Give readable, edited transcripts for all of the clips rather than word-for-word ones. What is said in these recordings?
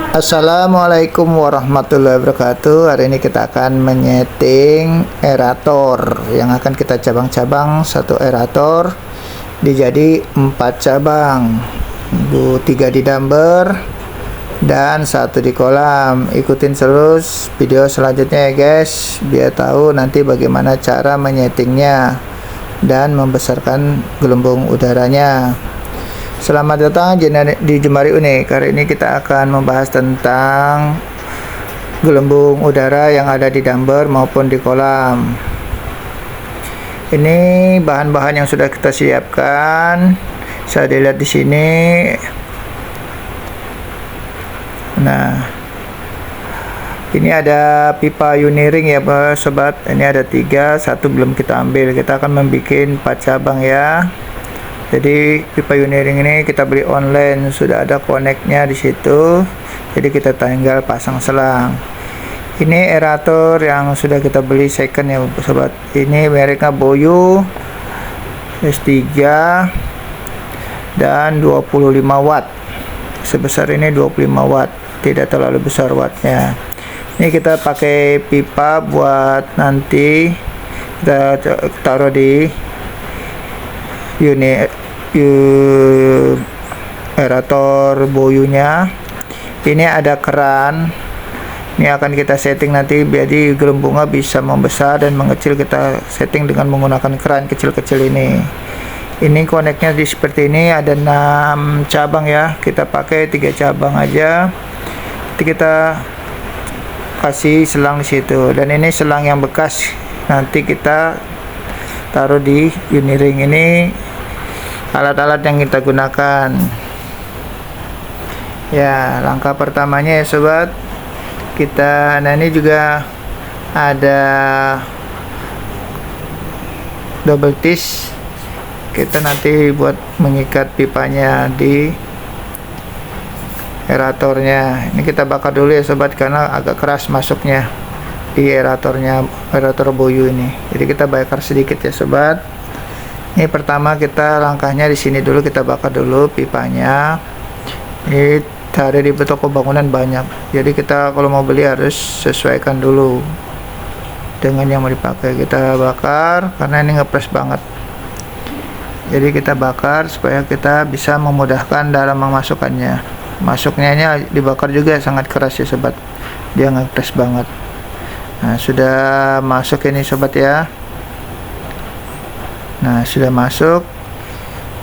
Assalamualaikum warahmatullahi wabarakatuh. Hari ini kita akan menyeting aerator yang akan kita cabang-cabang. Satu aerator dijadi 4 cabang, 3 di dumper dan 1 di kolam. Ikutin terus video selanjutnya ya guys, biar tahu nanti bagaimana cara menyetingnya dan membesarkan gelembung udaranya. Selamat datang di Jemari Unik. Kali ini kita akan membahas tentang gelembung udara yang ada di dumper maupun di kolam. Ini bahan-bahan yang sudah kita siapkan. Saya dilihat di sini. Nah, ini ada pipa Uniring ya sobat. Ini ada 3, 1 belum kita ambil. Kita akan membuat 4 cabang ya. Jadi pipa Uniring ini kita beli online, sudah ada koneknya di situ. Jadi kita tinggal pasang selang. Ini aerator yang sudah kita beli second ya sobat. Ini mereknya Boyu S3 dan 25 watt. Sebesar ini 25 watt, tidak terlalu besar wattnya. Ini kita pakai pipa buat nanti kita taruh di aerator boyunya. Ini ada keran, ini akan kita setting nanti jadi gelembungnya bisa membesar dan mengecil. Kita setting dengan menggunakan keran kecil-kecil ini. Ini koneknya seperti ini, ada 6 cabang ya, kita pakai 3 cabang aja. Nanti kita kasih selang di situ, dan ini selang yang bekas nanti kita taruh di Uniring. Ini alat-alat yang kita gunakan ya. Langkah pertamanya ya sobat, nah ini juga ada double twist. Kita nanti buat mengikat pipanya di aeratornya. Ini kita bakar dulu ya sobat, karena agak keras masuknya di aerator boyu ini. Jadi kita bakar sedikit ya sobat. Ini pertama kita langkahnya di sini dulu, kita bakar dulu pipanya. Ini ada di toko bangunan banyak, jadi kita kalau mau beli harus sesuaikan dulu dengan yang mau dipakai. Kita bakar karena ini ngepres banget, jadi kita bakar supaya kita bisa memudahkan dalam memasukkannya. Masuknya dibakar juga sangat keras ya sobat, dia ngepres banget. Nah, sudah masuk ini sobat ya. Nah, sudah masuk.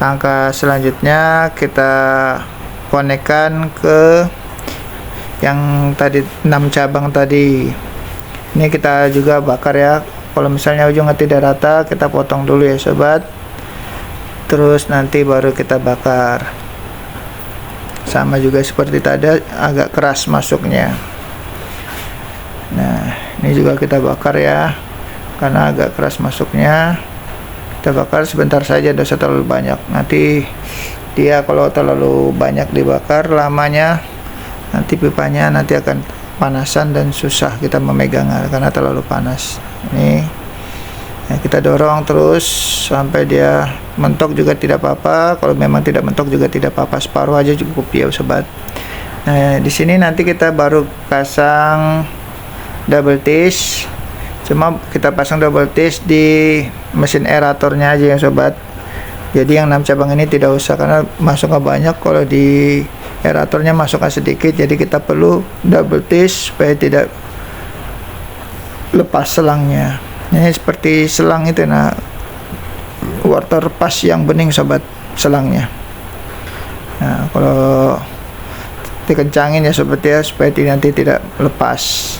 Langkah selanjutnya kita konekkan ke yang tadi 6 cabang tadi. Ini kita juga bakar ya. Kalau misalnya ujungnya tidak rata, kita potong dulu ya sobat. Terus nanti baru kita bakar. Sama juga seperti tadi, agak keras masuknya. Nah, ini juga kita bakar ya, karena agak keras masuknya. Kita bakar sebentar saja, tidak usah terlalu banyak. Nanti dia kalau terlalu banyak dibakar lamanya, nanti pipanya nanti akan panasan dan susah kita memegang karena terlalu panas. Ini ya, kita dorong terus sampai dia mentok juga tidak apa-apa. Kalau memang tidak mentok juga tidak apa-apa, separuh aja cukup ya sobat. Nah, di sini nanti kita baru pasang double twist. Cuma kita pasang double twist di mesin aeratornya aja ya sobat. Jadi yang 6 cabang ini tidak usah, karena masuknya banyak. Kalau di aeratornya masuknya sedikit, jadi kita perlu double twist supaya tidak lepas selangnya. Ini seperti selang itu, nah water pas yang bening sobat selangnya. Nah, kalau dikencangin ya sobat ya, supaya nanti tidak lepas.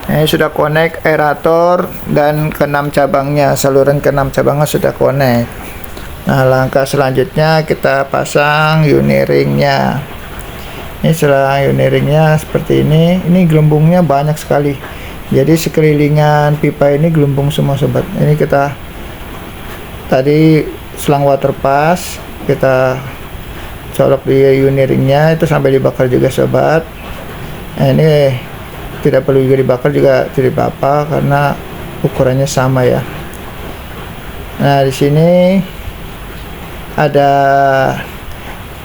Ini sudah connect aerator dan ke-6 cabangnya, saluran ke-6 cabangnya sudah connect. Nah, langkah selanjutnya kita pasang Uniringnya. Ini selang Uniringnya seperti ini. Ini gelembungnya banyak sekali, jadi sekelilingan pipa ini gelembung semua sobat. Ini kita tadi selang water pass kita colok di Uniringnya, itu sampai dibakar juga sobat. Nah, ini tidak perlu juga dibakar juga tidak apa-apa karena ukurannya sama ya. Nah, di sini ada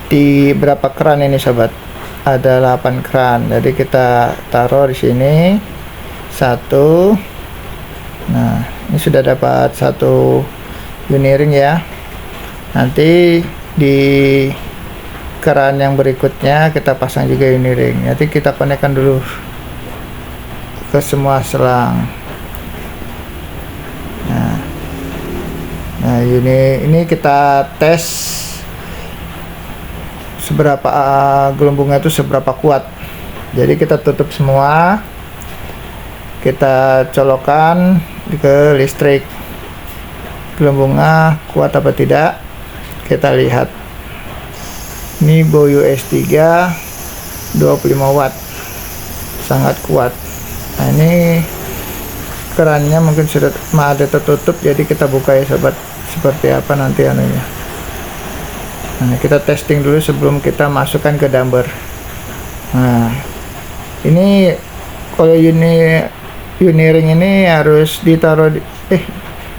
di berapa keran ini sobat. ada 8 keran. Jadi kita taruh di sini satu. Nah, ini sudah dapat satu uniring ya. Nanti di keran yang berikutnya kita pasang juga uniring. Nanti kita konekkan dulu ke semua selang. Nah, ini kita tes seberapa gelembungnya itu seberapa kuat. Jadi kita tutup semua, kita colokan ke listrik, gelembungnya kuat apa tidak kita lihat. Ini Boyu S3 25 watt, sangat kuat. Nah, ini kerannya mungkin sudah ada tertutup, jadi kita buka ya sobat, seperti apa nanti anunya. Nah, kita testing dulu sebelum kita masukkan ke damper. Nah, ini kalau uniring ini harus ditaruh di,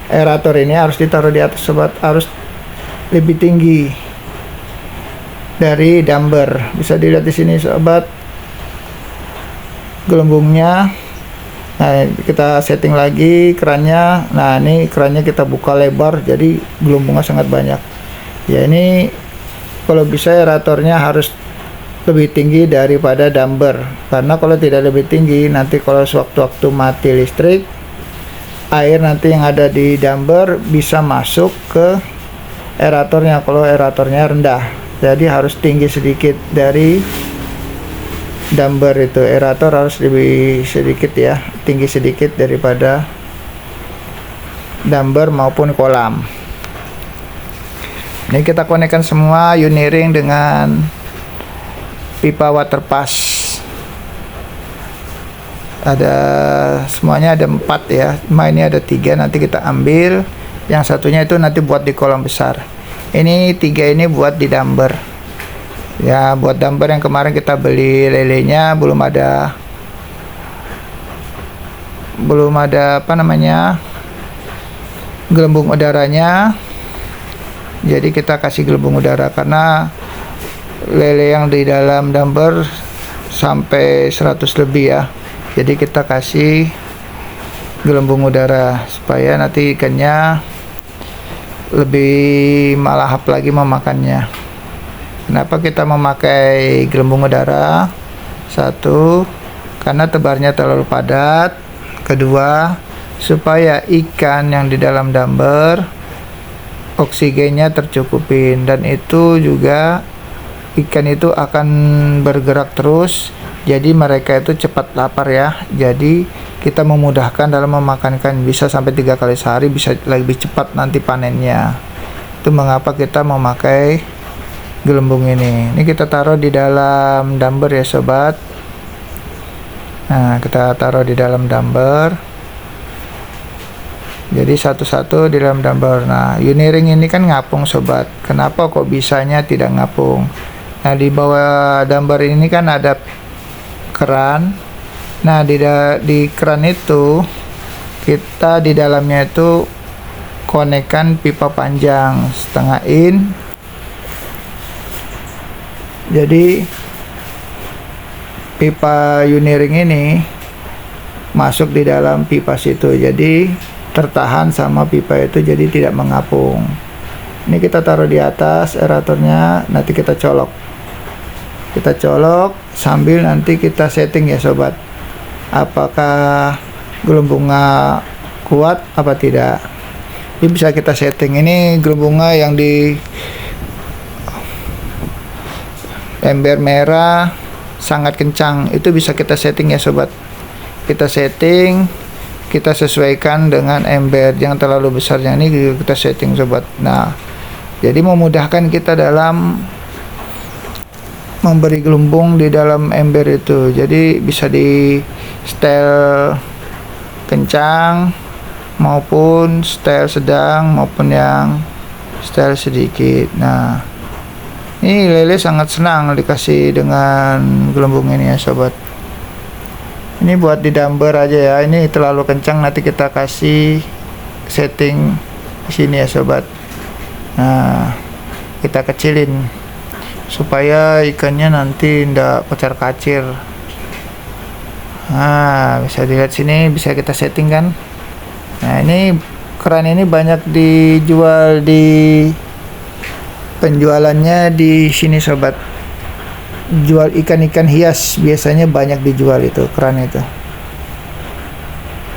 aerator ini harus ditaruh di atas sobat, harus lebih tinggi dari damper. Bisa dilihat di sini sobat gelembungnya. Nah, kita setting lagi kerannya. Nah, ini kerannya kita buka lebar, jadi gelembungnya sangat banyak ya. Ini kalau bisa aeratornya harus lebih tinggi daripada damper, karena kalau tidak lebih tinggi nanti kalau sewaktu-waktu mati listrik, air nanti yang ada di damper bisa masuk ke aeratornya kalau aeratornya rendah. Jadi harus tinggi sedikit dari damper itu. Aerator harus lebih sedikit ya, tinggi sedikit daripada damper maupun kolam. Ini kita konekkan semua uniring dengan pipa water pass. Ada semuanya ada 4 ya. Ini ada 3, nanti kita ambil. Yang satunya itu nanti buat di kolam besar. Ini 3 ini buat di damper. Ya, buat damper yang kemarin kita beli lelenya belum ada apa namanya, gelembung udaranya. Jadi kita kasih gelembung udara karena lele yang di dalam damper sampai 100 lebih ya. Jadi kita kasih gelembung udara supaya nanti ikannya lebih malahap lagi memakannya. Kenapa kita memakai gelembung udara? Satu, karena tebarnya terlalu padat. Kedua, supaya ikan yang di dalam damper oksigennya tercukupin, dan itu juga ikan itu akan bergerak terus, jadi mereka itu cepat lapar ya. Jadi kita memudahkan dalam memakankan, bisa sampai 3 kali sehari, bisa lebih cepat nanti panennya. Itu mengapa kita memakai gelembung ini. Ini kita taruh di dalam damper ya sobat. Nah, kita taruh di dalam damper. Jadi satu-satu di dalam damper. Nah, uniring ini kan ngapung sobat. Kenapa kok bisanya tidak ngapung? Nah, di bawah damper ini kan ada keran. Nah, di keran itu kita di dalamnya itu konekkan pipa panjang setengah in. Jadi pipa uniring ini masuk di dalam pipa situ, jadi tertahan sama pipa itu, jadi tidak mengapung. Ini kita taruh di atas aeratornya, nanti kita colok sambil nanti kita setting ya sobat, apakah gelembungnya kuat apa tidak. Ini bisa kita setting. Ini gelembungnya yang di ember merah sangat kencang, itu bisa kita setting ya sobat. Kita setting, kita sesuaikan dengan ember yang terlalu besarnya, ini kita setting sobat. Nah, jadi memudahkan kita dalam memberi gelembung di dalam ember itu. Jadi bisa di setel kencang maupun setel sedang maupun yang setel sedikit. Nah, ini lele sangat senang dikasih dengan gelembung ini ya sobat. Ini buat di damper aja ya. Ini terlalu kencang, nanti kita kasih setting di sini ya sobat. Nah, kita kecilin supaya ikannya nanti ndak kocar kacir. Nah, bisa dilihat sini, bisa kita setting kan. Nah, ini keran ini banyak dijual di penjualannya di sini sobat. Jual ikan-ikan hias biasanya banyak dijual itu keran itu.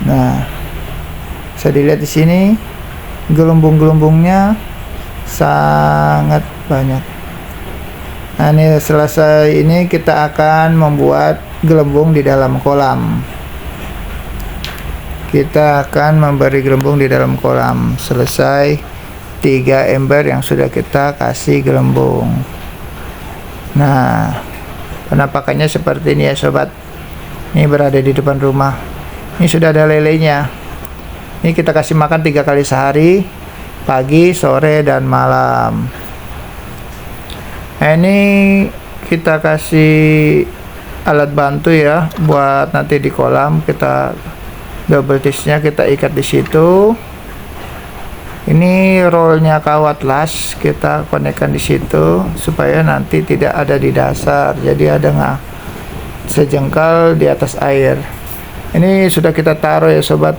Nah, bisa dilihat di sini gelembung-gelembungnya sangat banyak. Nah, ini selesai ini kita akan membuat gelembung di dalam kolam. Kita akan memberi gelembung di dalam kolam. Selesai 3 ember yang sudah kita kasih gelembung. Nah, penampakannya seperti ini ya sobat. Ini berada di depan rumah. Ini sudah ada lelenya. Ini kita kasih makan 3 kali sehari, pagi, sore, dan malam. Nah, ini kita kasih alat bantu ya buat nanti di kolam. Kita double disc-nya kita ikat di situ. Ini rollnya kawat las kita konekkan di situ supaya nanti tidak ada di dasar, jadi ada nggak sejengkal di atas air. Ini sudah kita taruh ya sobat,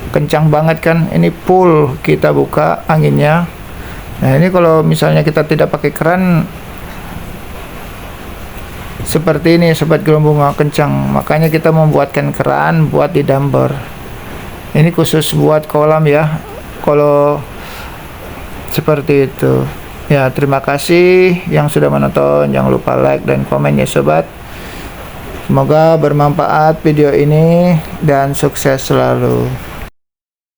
kencang banget kan, ini full kita buka anginnya. Nah, ini kalau misalnya kita tidak pakai keran seperti ini sobat, gelembung kencang, makanya kita membuatkan keran buat di damper. Ini khusus buat kolam ya, kalau seperti itu ya. Terima kasih yang sudah menonton, jangan lupa like dan komen ya sobat. Semoga bermanfaat video ini dan sukses selalu.